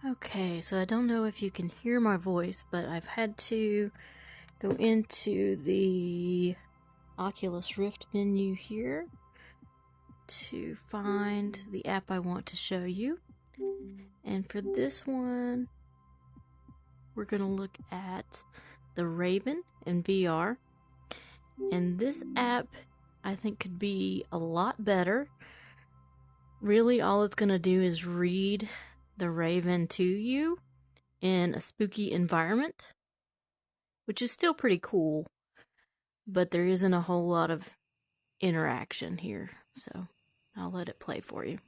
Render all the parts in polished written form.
Okay, so I don't know if you can hear my voice, but I've had to go into the Oculus Rift menu here to find the app I want to show you. And for this one, we're going to look at the Raven in VR. And this app, I think, could be a lot better. Really, all it's going to do is read the Raven to you in a spooky environment, which is still pretty cool, but there isn't a whole lot of interaction here, so I'll let it play for you.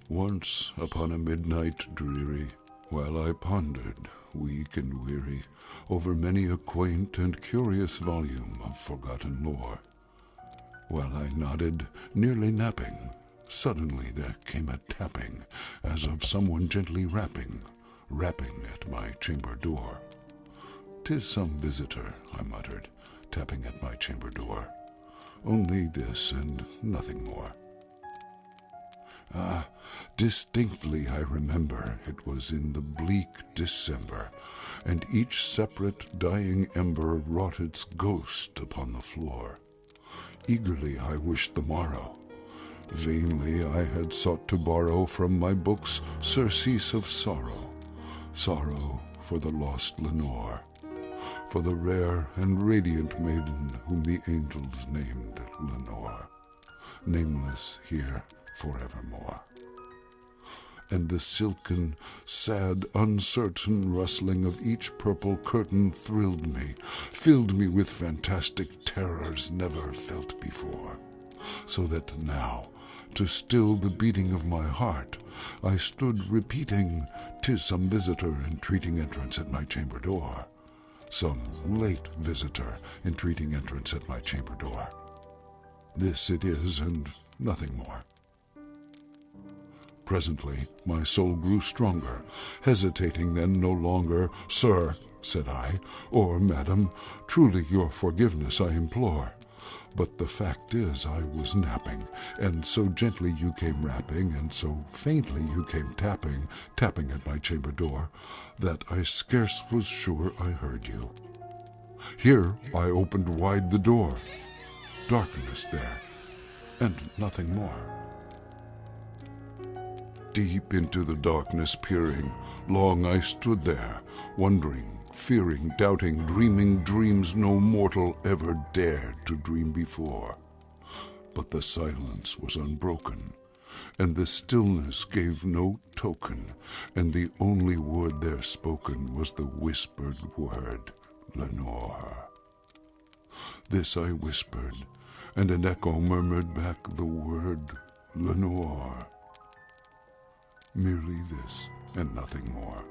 Once upon a midnight dreary, while I pondered, weak and weary, over many a quaint and curious volume of forgotten lore, while I nodded, nearly napping, suddenly there came a tapping, as of someone gently rapping at my chamber door. "'Tis some visitor," I muttered, tapping at my chamber door. "Only this and nothing more." Ah, distinctly I remember it was in the bleak December, and each separate dying ember wrought its ghost upon the floor. Eagerly I wished the morrow. Vainly I had sought to borrow from my books surcease of sorrow, sorrow for the lost Lenore, for the rare and radiant maiden whom the angels named Lenore, nameless here forevermore. And the silken, sad, uncertain rustling of each purple curtain thrilled me, filled me with fantastic terrors never felt before, so that now, to still the beating of my heart, I stood repeating, "'Tis some visitor entreating entrance at my chamber door, some late visitor entreating entrance at my chamber door. This it is, and nothing more." Presently my soul grew stronger, hesitating then no longer. "Sir," said I, "or madam, truly your forgiveness I implore. But the fact is I was napping, and so gently you came rapping, and so faintly you came tapping at my chamber door, that I scarce was sure I heard you. Here I opened wide the door. Darkness there, and nothing more. Deep into the darkness peering, long I stood there, wondering, fearing, doubting, dreaming dreams no mortal ever dared to dream before. But the silence was unbroken, and the stillness gave no token, and the only word there spoken was the whispered word, Lenore. This I whispered, and an echo murmured back the word, Lenore. Merely this, and nothing more.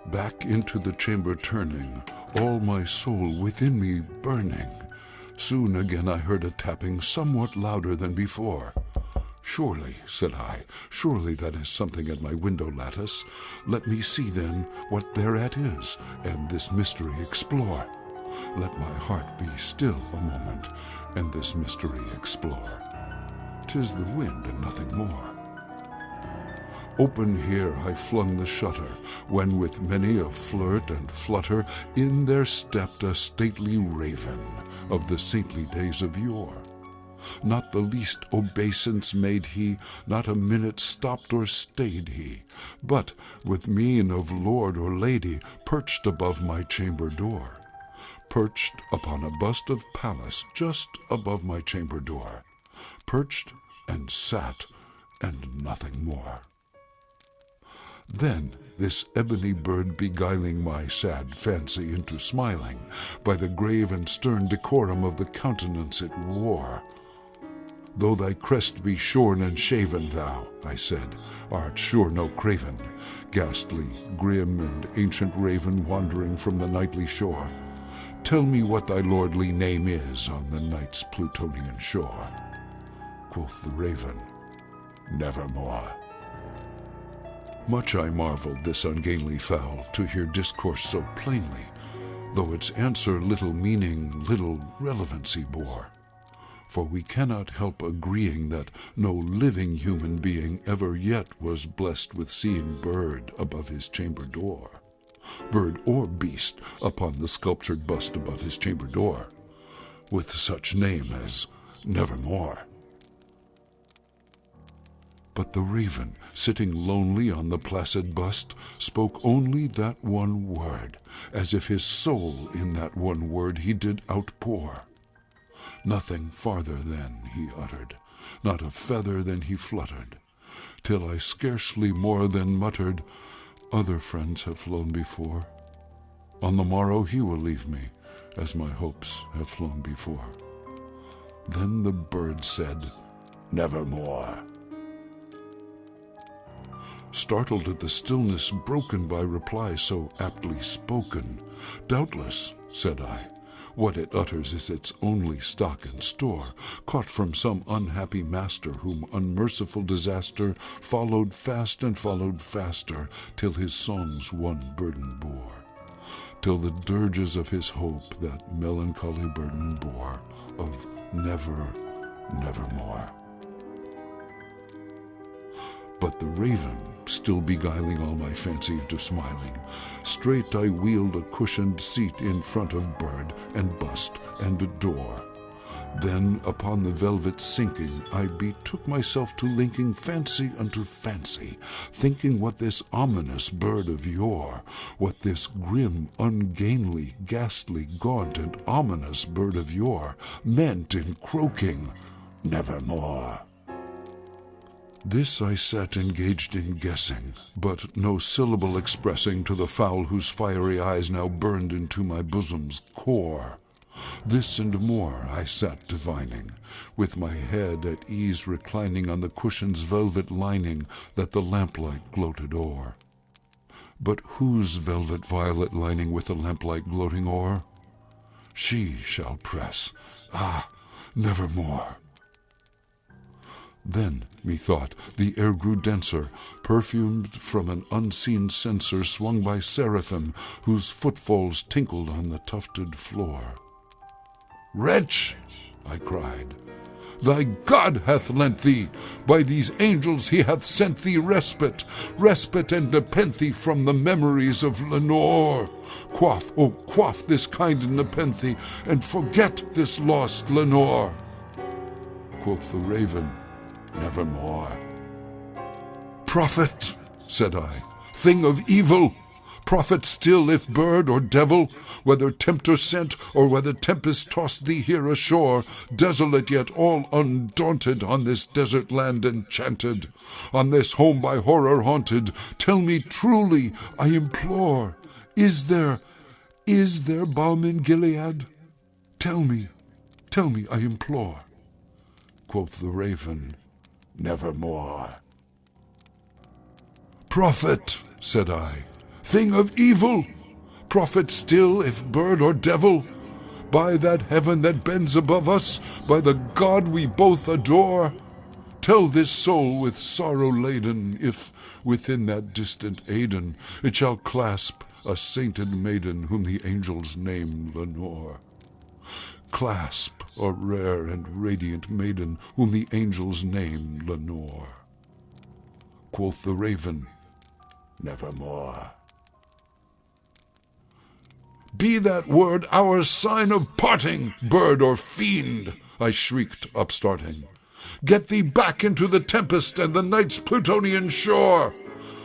Back into the chamber turning, all my soul within me burning. Soon again I heard a tapping somewhat louder than before. "Surely," said I, "surely that is something at my window lattice. Let me see then what thereat is, and this mystery explore. Let my heart be still a moment, and this mystery explore. 'Tis the wind and nothing more." Open here I flung the shutter, when with many a flirt and flutter in there stepped a stately raven of the saintly days of yore. Not the least obeisance made he, not a minute stopped or stayed he, but with mien of lord or lady perched above my chamber door, perched upon a bust of Pallas just above my chamber door, perched and sat, and nothing more. Then this ebony bird beguiling my sad fancy into smiling, by the grave and stern decorum of the countenance it wore, Though thy crest be shorn and shaven, thou, I said, art sure no craven, ghastly, grim, and ancient raven wandering from the nightly shore. Tell me what thy lordly name is on the night's Plutonian shore. Quoth the raven, Nevermore. Much I marveled this ungainly fowl to hear discourse so plainly, though its answer little meaning, little relevancy bore. For we cannot help agreeing that no living human being ever yet was blessed with seeing bird above his chamber door, bird or beast upon the sculptured bust above his chamber door, with such name as Nevermore. But the raven, sitting lonely on the placid bust, spoke only that one word, as if his soul in that one word he did outpour. Nothing farther then he uttered, not a feather than he fluttered, till I scarcely more than muttered, Other friends have flown before. On the morrow he will leave me, as my hopes have flown before. Then the bird said, Nevermore. Startled at the stillness broken by reply so aptly spoken, Doubtless, said I, what it utters is its only stock and store, caught from some unhappy master whom unmerciful disaster followed fast and followed faster, till his songs one burden bore, till the dirges of his hope that melancholy burden bore of never, nevermore. But the raven, still beguiling all my fancy into smiling, straight I wheeled a cushioned seat in front of bird and bust and door. Then upon the velvet sinking, I betook myself to linking fancy unto fancy, thinking what this ominous bird of yore, what this grim, ungainly, ghastly, gaunt, and ominous bird of yore meant in croaking, Nevermore. This I sat engaged in guessing, but no syllable expressing to the fowl whose fiery eyes now burned into my bosom's core. This and more I sat divining, with my head at ease reclining on the cushion's velvet lining that the lamplight gloated o'er. But whose velvet violet lining with the lamplight gloating o'er? She shall press, nevermore. Then, methought, the air grew denser, perfumed from an unseen censer swung by seraphim, whose footfalls tinkled on the tufted floor. Wretch, I cried, thy God hath lent thee, by these angels he hath sent thee respite, respite and nepenthe from the memories of Lenore. Quaff, oh quaff this kind nepenthe, and forget this lost Lenore. Quoth the raven, Nevermore. Prophet, said I, thing of evil, prophet still if bird or devil, whether tempter sent or whether tempest tossed thee here ashore, desolate yet all undaunted on this desert land enchanted, on this home by horror haunted, tell me truly, I implore, is there balm in Gilead? Tell me, I implore. Quoth the raven, Nevermore. Prophet, said I, thing of evil, prophet still if bird or devil, by that heaven that bends above us, by the God we both adore, tell this soul with sorrow laden if, within that distant Aidenn, it shall clasp a sainted maiden whom the angels name Lenore. Clasp a rare and radiant maiden whom the angels name Lenore. Quoth the raven, Nevermore. Be that word our sign of parting, bird or fiend, I shrieked, upstarting. Get thee back into the tempest and the night's Plutonian shore.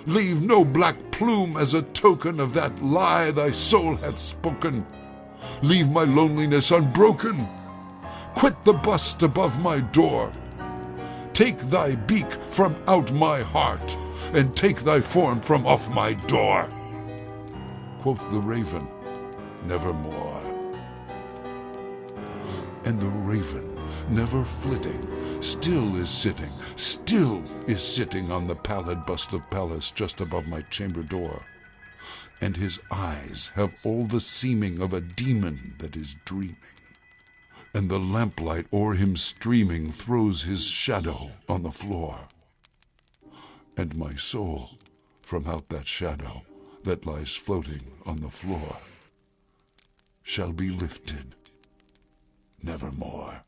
Leave no black plume as a token of that lie thy soul hath spoken. Leave my loneliness unbroken. Quit the bust above my door. Take thy beak from out my heart, and take thy form from off my door. Quoth the raven, Nevermore. And the raven, never flitting, still is sitting on the pallid bust of Pallas just above my chamber door. And his eyes have all the seeming of a demon that is dreaming. And the lamplight o'er him streaming throws his shadow on the floor. And my soul, from out that shadow that lies floating on the floor, shall be lifted nevermore.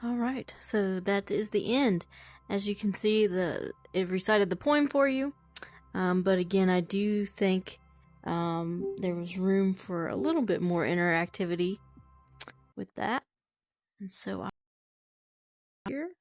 Alright, so that is the end. As you can see, it recited the poem for you. But again, I do think there was room for a little bit more interactivity with that. And so I'm here.